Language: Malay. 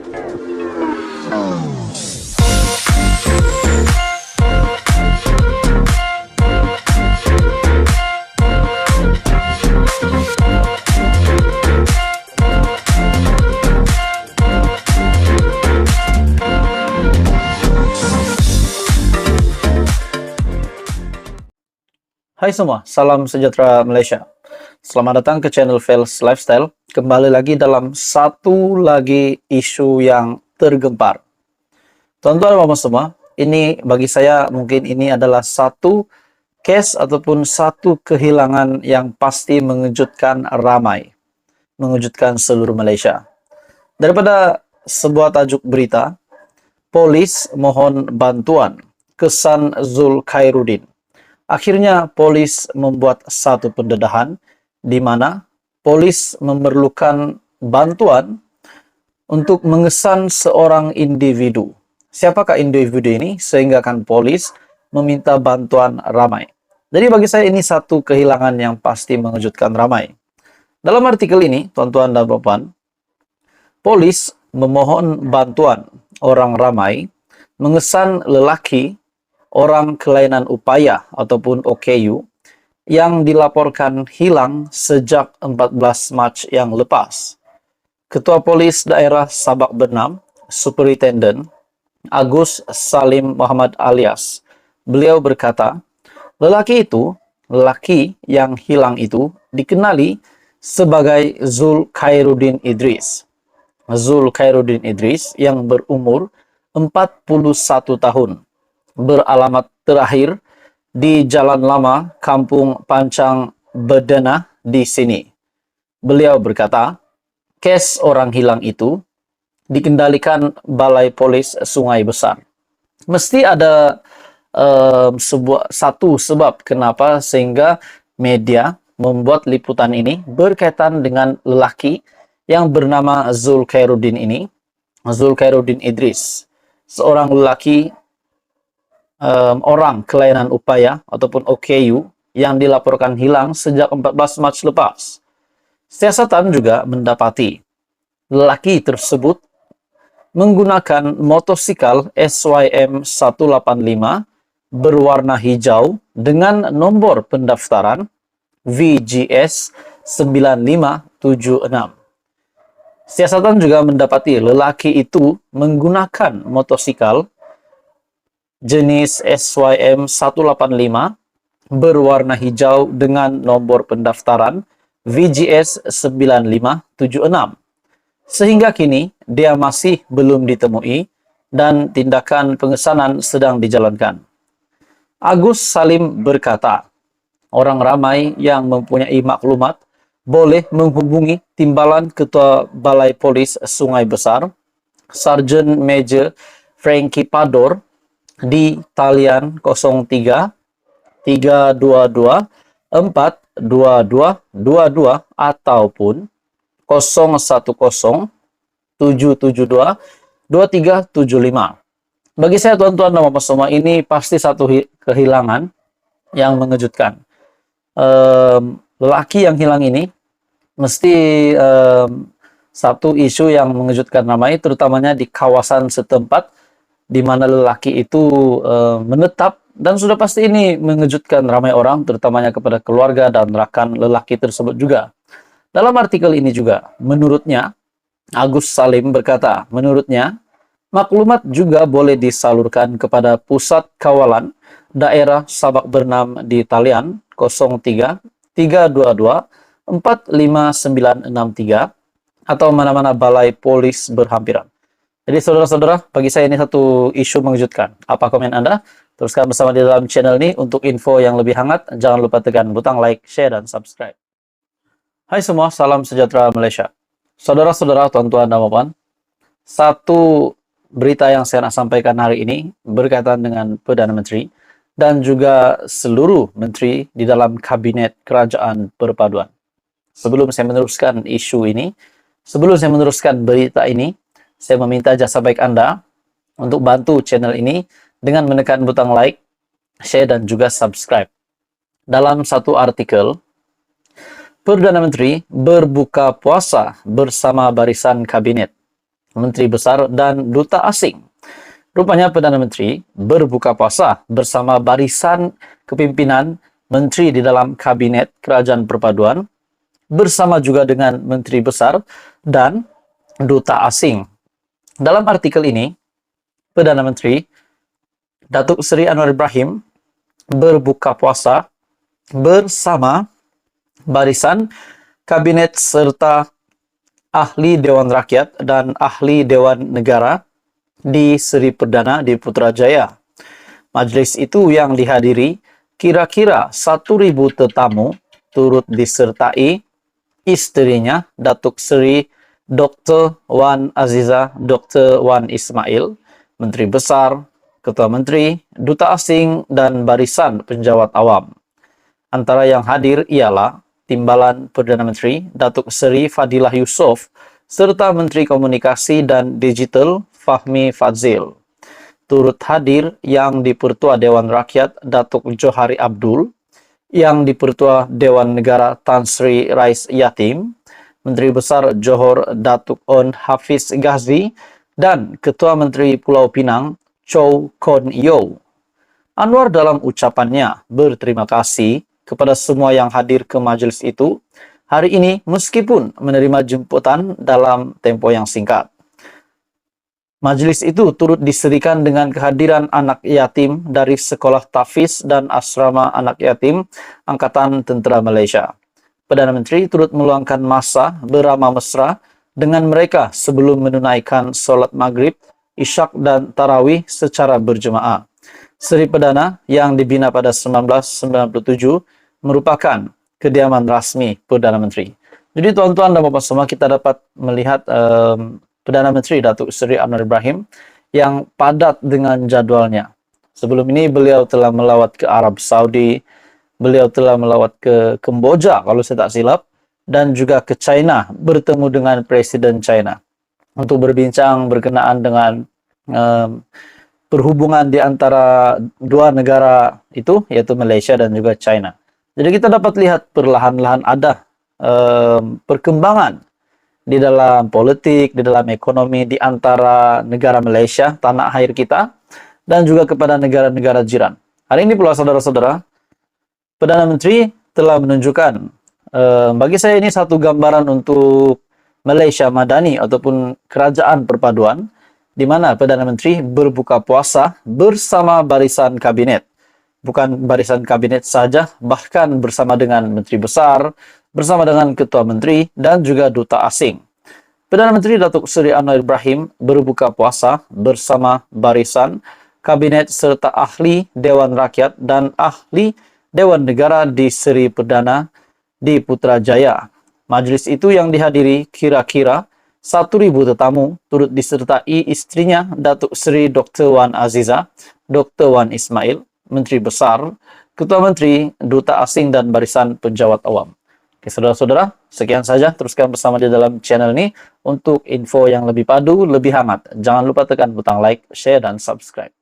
Hai semua, salam sejahtera Malaysia. Selamat datang ke channel Fels Lifestyle. Kembali lagi dalam satu lagi isu yang tergempar. Tuan-tuan dan puan semua, ini bagi saya mungkin ini adalah satu case ataupun satu kehilangan yang pasti mengejutkan ramai, mengejutkan seluruh Malaysia. Daripada sebuah tajuk berita, polis mohon bantuan, kesan Zul Khairuddin. Akhirnya polis membuat satu pendedahan di mana polis memerlukan bantuan untuk mengesan seorang individu. Siapakah individu ini sehingga kan polis meminta bantuan ramai. Jadi bagi saya ini satu kehilangan yang pasti mengejutkan ramai. Dalam artikel ini, tuan-tuan dan puan, polis memohon bantuan orang ramai mengesan lelaki orang kelainan upaya ataupun OKU yang dilaporkan hilang sejak 14 Mac yang lepas. Ketua Polis Daerah Sabak Bernam, Superintendent Agus Salim Muhammad alias, beliau berkata, lelaki yang hilang itu dikenali sebagai Zul Khairuddin Idris. Zul Khairuddin Idris yang berumur 41 tahun. Beralamat terakhir di Jalan Lama, Kampung Pancang Bedena di sini. Beliau berkata, kes orang hilang itu dikendalikan Balai Polis Sungai Besar. Mesti ada satu sebab kenapa sehingga media membuat liputan ini berkaitan dengan lelaki yang bernama Zul Khairuddin ini, Zul Khairuddin Idris, seorang lelaki orang kelainan upaya ataupun OKU yang dilaporkan hilang sejak 14 Mac lepas. Siasatan juga mendapati lelaki tersebut menggunakan motosikal SYM 185 berwarna hijau dengan nomor pendaftaran VGS 9576. Siasatan juga mendapati lelaki itu menggunakan motosikal jenis SYM 185 berwarna hijau dengan nomor pendaftaran VGS 9576. Sehingga kini dia masih belum ditemui dan tindakan pengesanan sedang dijalankan. Agus Salim berkata, orang ramai yang mempunyai maklumat boleh menghubungi Timbalan Ketua Balai Polis Sungai Besar, Sarjan Major Frankie Pador di talian 03 322 42222 ataupun 010 772 2375. Bagi saya tuan-tuan dan puan semua, ini pasti satu kehilangan yang mengejutkan. Lelaki yang hilang ini mesti satu isu yang mengejutkan ramai, terutamanya di kawasan setempat di mana lelaki itu menetap, dan sudah pasti ini mengejutkan ramai orang, terutamanya kepada keluarga dan rakan lelaki tersebut juga. Dalam artikel ini juga, menurutnya, Agus Salim berkata, menurutnya, maklumat juga boleh disalurkan kepada Pusat Kawalan Daerah Sabak Bernam di talian 03 322 45963 atau mana-mana balai polis berhampiran. Jadi saudara-saudara, bagi saya ini satu isu mengejutkan. Apa komen Anda? Teruskan bersama di dalam channel ini untuk info yang lebih hangat. Jangan lupa tekan butang like, share, dan subscribe. Hai semua, salam sejahtera Malaysia. Saudara-saudara, tuan-tuan dan puan, satu berita yang saya nak sampaikan hari ini berkaitan dengan Perdana Menteri dan juga seluruh menteri di dalam Kabinet Kerajaan Perpaduan. Sebelum saya meneruskan isu ini, sebelum saya meneruskan berita ini, saya meminta jasa baik Anda untuk bantu channel ini dengan menekan butang like, share, dan juga subscribe. Dalam satu artikel, Perdana Menteri berbuka puasa bersama barisan kabinet. Menteri Besar dan Duta Asing. Rupanya Perdana Menteri berbuka puasa bersama barisan kepimpinan menteri di dalam Kabinet Kerajaan Perpaduan, bersama juga dengan Menteri Besar dan Duta Asing. Dalam artikel ini, Perdana Menteri Datuk Seri Anwar Ibrahim berbuka puasa bersama barisan Kabinet serta ahli Dewan Rakyat dan ahli Dewan Negara di Seri Perdana di Putrajaya. Majlis itu yang dihadiri kira-kira 1.000 tetamu turut disertai isterinya Datuk Seri Dr. Wan Aziza Dr. Wan Ismail, Menteri Besar, Ketua Menteri, Duta Asing, dan barisan penjawat awam. Antara yang hadir ialah Timbalan Perdana Menteri Datuk Seri Fadilah Yusof serta Menteri Komunikasi dan Digital Fahmi Fadzil. Turut hadir yang Dipertua Dewan Rakyat Datuk Johari Abdul, yang Dipertua Dewan Negara Tan Sri Rais Yatim, Menteri Besar Johor Datuk On Hafiz Ghazi, dan Ketua Menteri Pulau Pinang Chow Kon Yeow. Anwar dalam ucapannya berterima kasih kepada semua yang hadir ke majelis itu hari ini meskipun menerima jemputan dalam tempo yang singkat. Majelis itu turut diserikan dengan kehadiran anak yatim dari Sekolah Tahfiz dan Asrama Anak Yatim Angkatan Tentera Malaysia. Perdana Menteri turut meluangkan masa beramah mesra dengan mereka sebelum menunaikan solat maghrib, isyak dan tarawih secara berjemaah. Seri Perdana yang dibina pada 1997 merupakan kediaman rasmi Perdana Menteri. Jadi tuan-tuan dan puan semua, kita dapat melihat Perdana Menteri Datuk Seri Anwar Ibrahim yang padat dengan jadwalnya. Sebelum ini beliau telah melawat ke Arab Saudi, beliau telah melawat ke Kamboja kalau saya tak silap, dan juga ke China bertemu dengan Presiden China untuk berbincang berkenaan dengan perhubungan di antara dua negara itu, yaitu Malaysia dan juga China. Jadi kita dapat lihat perlahan-lahan ada perkembangan di dalam politik, di dalam ekonomi di antara negara Malaysia, tanah air kita, dan juga kepada negara-negara jiran. Hari ini pula saudara-saudara, Perdana Menteri telah menunjukkan, bagi saya ini satu gambaran untuk Malaysia Madani ataupun Kerajaan Perpaduan, di mana Perdana Menteri berbuka puasa bersama barisan kabinet. Bukan barisan kabinet saja, bahkan bersama dengan Menteri Besar, bersama dengan Ketua Menteri, dan juga Duta Asing. Perdana Menteri Datuk Seri Anwar Ibrahim berbuka puasa bersama barisan kabinet serta ahli Dewan Rakyat dan ahli Dewan Negara di Seri Perdana di Putrajaya. Majlis itu yang dihadiri kira-kira 1.000 tetamu turut disertai istrinya Datuk Seri Dr. Wan Aziza Dr. Wan Ismail, Menteri Besar, Ketua Menteri, Duta Asing, dan barisan penjawat awam. Oke, saudara-saudara, sekian saja. Teruskan bersama di dalam channel ini untuk info yang lebih padu, lebih hangat. Jangan lupa tekan butang like, share, dan subscribe.